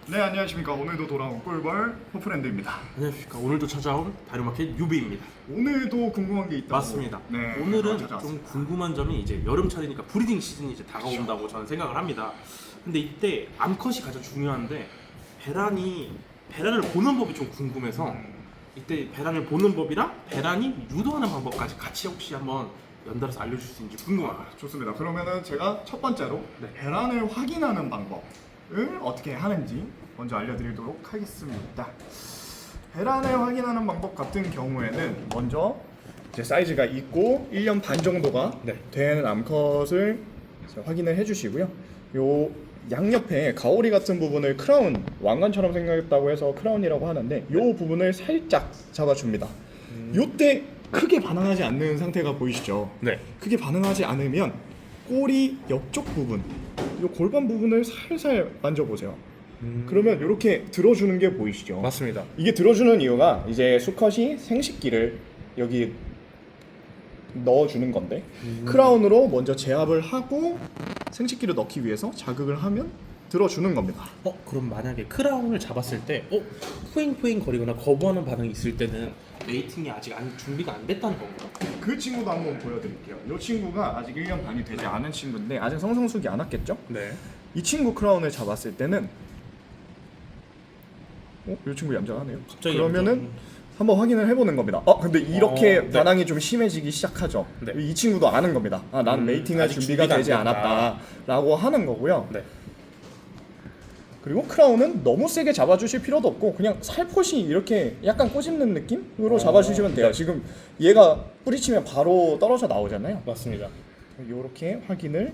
네, 안녕하십니까. 오늘도 돌아온 꿀벌 호프랜드입니다. 안녕하십니까. 오늘도 찾아온 다리마켓 유비입니다. 오늘도 궁금한 게 있다고. 맞습니다. 네, 오늘은 찾아왔습니다. 좀 궁금한 점이 이제 여름철이니까 브리딩 시즌이 이제 다가온다고 저는 생각을 합니다. 근데 이때 암컷이 가장 중요한데 배란을 보는 법이 좀 궁금해서 이때 배란을 보는 법이랑 배란이 유도하는 방법까지 같이 혹시 한번 연달아서 알려줄 수 있는지 궁금합니다. 좋습니다. 그러면은 제가 첫 번째로 네. 배란을 확인하는 방법을 어떻게 하는지 먼저 알려드리도록 하겠습니다. 배란을 확인하는 방법 같은 경우에는 먼저 이제 사이즈가 있고 1년 반 정도가 네. 되는 암컷을 이제 확인을 해주시고요. 요 양옆에 가오리 같은 부분을 크라운, 왕관처럼 생겼다고 해서 크라운이라고 하는데 요 부분을 살짝 잡아줍니다. 요때 크게 반응하지 않는 상태가 보이시죠? 네. 크게 반응하지 않으면 꼬리 옆쪽 부분, 요 골반 부분을 살살 만져보세요. 그러면 이렇게 들어주는 게 보이시죠? 맞습니다. 이게 들어주는 이유가 이제 수컷이 생식기를 여기 넣어주는 건데 크라운으로 먼저 제압을 하고 생식기를 넣기 위해서 자극을 하면 들어주는 겁니다. 그럼 만약에 크라운을 잡았을 때 푸잉푸잉 거리거나 거부하는 반응이 있을 때는 메이팅이 아직 준비가 안 됐다는 건가요? 그 친구도 한번 보여드릴게요. 이 친구가 아직 1년 반이 되지 않은 친구인데 아직 성성숙이 안 왔겠죠? 네. 이 친구 크라운을 잡았을 때는 이 친구 얌전하네요. 갑자기 그러면은 한번 확인을 해보는 겁니다. 근데 이렇게 네. 반항이 좀 심해지기 시작하죠. 네. 이 친구도 아는 겁니다. 나는 메이팅할 아직 준비가 준비가 되지 안 됐다. 않았다라고 하는 거고요. 네. 그리고 크라운은 너무 세게 잡아주실 필요도 없고 그냥 살포시 이렇게 약간 꼬집는 느낌으로 잡아주시면 돼요. 네. 지금 얘가 뿌리치면 바로 떨어져 나오잖아요. 맞습니다. 이렇게 확인을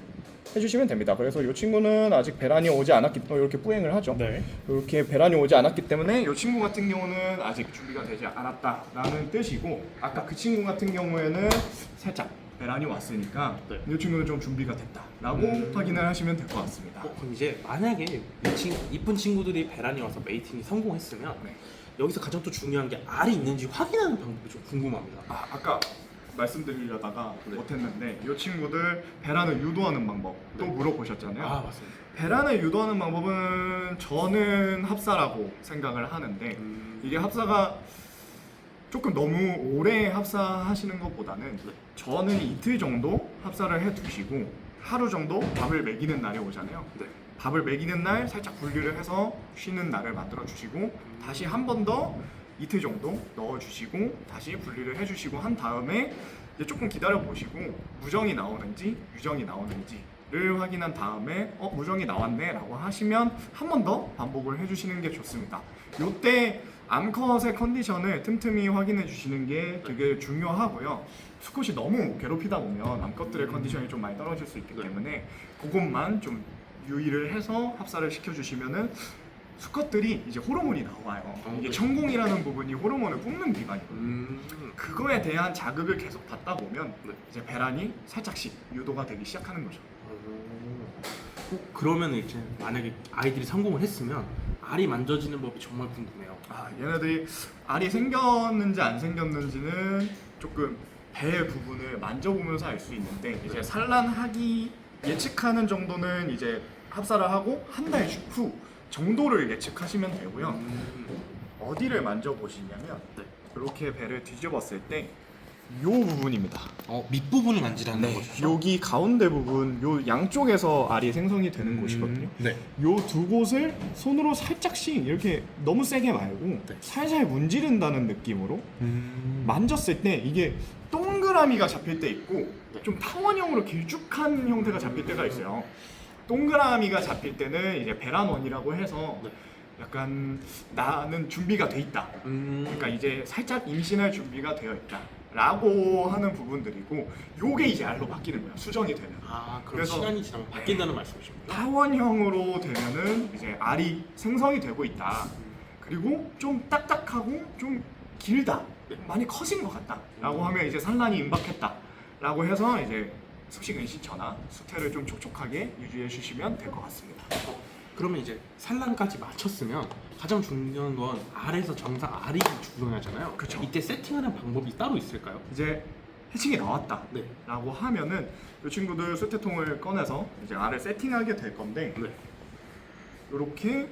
해주시면 됩니다. 그래서 이 친구는 아직 배란이 오지 않았기 때문에 이렇게 뿌행을 하죠. 네. 이렇게 배란이 오지 않았기 때문에 이 친구 같은 경우는 아직 준비가 되지 않았다라는 뜻이고 아까 그 친구 같은 경우에는 살짝 배란이 왔으니까 네. 이 친구는 좀 준비가 됐다라고 확인을 하시면 될 것 같습니다. 그럼 이제 만약에 이쁜 친구들이 배란이 와서 메이팅이 성공했으면 네. 여기서 가장 또 중요한 게 알이 있는지 확인하는 방법이 좀 궁금합니다. 아까 말씀드리려다가 네. 못했는데 이 친구들 배란을 유도하는 방법 또 물어보셨잖아요. 맞습니다. 배란을 유도하는 방법은 저는 합사라고 생각을 하는데 이게 합사가 조금 너무 오래 합사하시는 것보다는 저는 이틀 정도 합사를 해두시고 하루 정도 밥을 먹이는 날이 오잖아요. 네. 밥을 먹이는 날 살짝 분리를 해서 쉬는 날을 만들어 주시고 다시 한 번 더 이틀 정도 넣어 주시고 다시 분리를 해 주시고 한 다음에 이제 조금 기다려 보시고 무정이 나오는지 유정이 나오는지를 확인한 다음에 무정이 나왔네 라고 하시면 한 번 더 반복을 해 주시는 게 좋습니다. 요때 암컷의 컨디션을 틈틈이 확인해 주시는 게 되게 중요하고요. 수컷이 너무 괴롭히다 보면 암컷들의 컨디션이 좀 많이 떨어질 수 있기 때문에 그것만 좀 유의를 해서 합사를 시켜주시면은 수컷들이 이제 호르몬이 나와요. 이게 천공이라는 부분이 호르몬을 뿜는 기관이거든요. 그거에 대한 자극을 계속 받다 보면 이제 배란이 살짝씩 유도가 되기 시작하는 거죠. 그러면 이제 만약에 아이들이 성공을 했으면 알이 만져지는 법이 정말 궁금해요. 얘네들이 알이 생겼는지 안 생겼는지는 조금 배 부분을 만져보면서 알 수 있는데 이제 산란하기 예측하는 정도는 이제 합사를 하고 한 달 후 정도를 예측하시면 되고요. 어디를 만져보시냐면 이렇게 배를 뒤집었을 때 이 부분입니다. 밑부분을 만지라는 거죠? 여기 가운데 부분, 요 양쪽에서 알이 생성이 되는 곳이거든요. 네. 요 두 곳을 손으로 살짝씩 이렇게 너무 세게 말고 살살 문지른다는 느낌으로 만졌을 때 이게 동그라미가 잡힐 때 있고 좀 타원형으로 길쭉한 형태가 잡힐 때가 있어요. 동그라미가 잡힐 때는 이제 배란원이라고 해서 약간 나는 준비가 돼 있다. 그러니까 이제 살짝 임신할 준비가 되어 있다. 라고 하는 부분들이고 요게 이제 알로 바뀌는 거야. 수정이 되면. 그럼 그래서 시간이 지나면 바뀐다는 말씀이십니까? 타원형으로 되면은 이제 알이 생성이 되고 있다. 그리고 좀 딱딱하고 좀 길다. 많이 커진 것 같다. 라고 하면 이제 산란이 임박했다. 라고 해서 이제 수식 은신 전화, 수태를 좀 촉촉하게 유지해 주시면 될 것 같습니다. 그러면 이제 산란까지 마쳤으면 가장 중요한 건 알에서 정상 알이 중요하잖아요. 그쵸. 이때 세팅하는 방법이 따로 있을까요? 이제 해칭이 나왔다. 네. 라고 하면은 이 친구들 수태통을 꺼내서 이제 알을 세팅하게 될 건데 네. 이렇게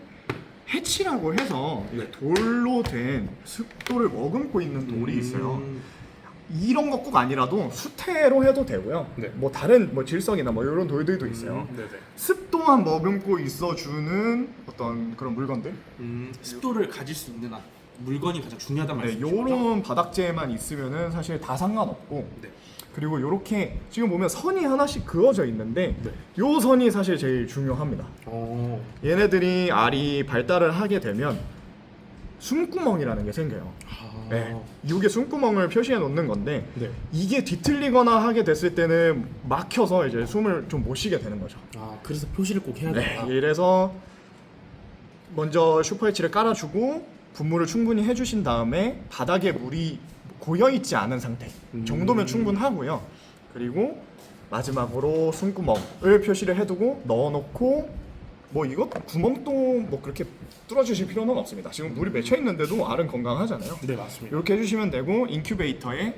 해치라고 해서 이게 돌로 된 습도를 머금고 있는 돌이 있어요. 이런 거 꼭 아니라도 수태로 해도 되고요. 네. 뭐 다른 뭐 질석이나 뭐 이런 돌들도 있어요. 네네. 습도만 머금고 있어주는 어떤 그런 물건들. 습도를 가질 수 있는 물건이 가장 중요하단 네, 말씀이시죠? 요런 바닥재만 있으면은 사실 다 상관없고. 네. 그리고 요렇게 지금 보면 선이 하나씩 그어져 있는데 네. 요 선이 사실 제일 중요합니다. 얘네들이 알이 발달을 하게 되면 숨구멍이라는 게 생겨요. 네, 이게 숨구멍을 표시해 놓는 건데 네. 이게 뒤틀리거나 하게 됐을 때는 막혀서 이제 숨을 좀 못 쉬게 되는 거죠. 그래서 표시를 꼭 해야 네, 된다. 이래서 먼저 슈퍼헤치를 깔아주고 분무를 충분히 해주신 다음에 바닥에 물이 고여 있지 않은 상태 정도면 충분하고요. 그리고 마지막으로 숨구멍을 표시를 해두고 넣어놓고 뭐 이거 구멍도 뭐 그렇게 뚫어주실 필요는 없습니다. 지금 물이 맺혀 있는데도 알은 건강하잖아요. 네, 맞습니다. 이렇게 해주시면 되고 인큐베이터에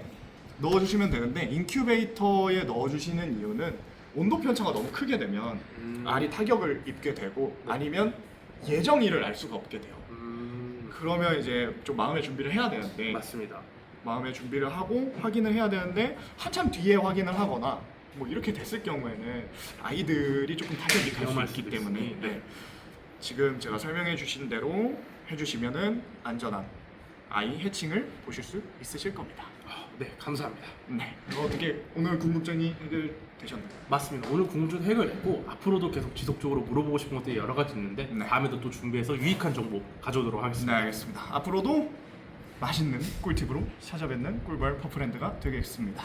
넣어주시면 되는데 인큐베이터에 넣어주시는 이유는 온도 편차가 너무 크게 되면 알이 타격을 입게 되고 아니면 예정일을 알 수가 없게 돼요. 그러면 이제 좀 마음의 준비를 해야 되는데 맞습니다. 마음의 준비를 하고 확인을 해야 되는데 한참 뒤에 확인을 하거나 뭐 이렇게 됐을 경우에는 아이들이 조금 타격이 갈 위험할 수 있기 수도 때문에 있으니, 네. 지금 제가 설명해 주신 대로 해주시면은 안전한 아이 해칭을 보실 수 있으실 겁니다. 네, 감사합니다. 네, 이거 어떻게 오늘 궁금증이 해결되셨나요? 맞습니다. 오늘 궁금증 해결했고 앞으로도 계속 지속적으로 물어보고 싶은 것들이 여러 가지 있는데 네. 다음에도 또 준비해서 유익한 정보 가져오도록 네, 하겠습니다. 알겠습니다. 앞으로도 맛있는 꿀팁으로 찾아뵙는 꿀벌 퍼플랜드가 되겠습니다.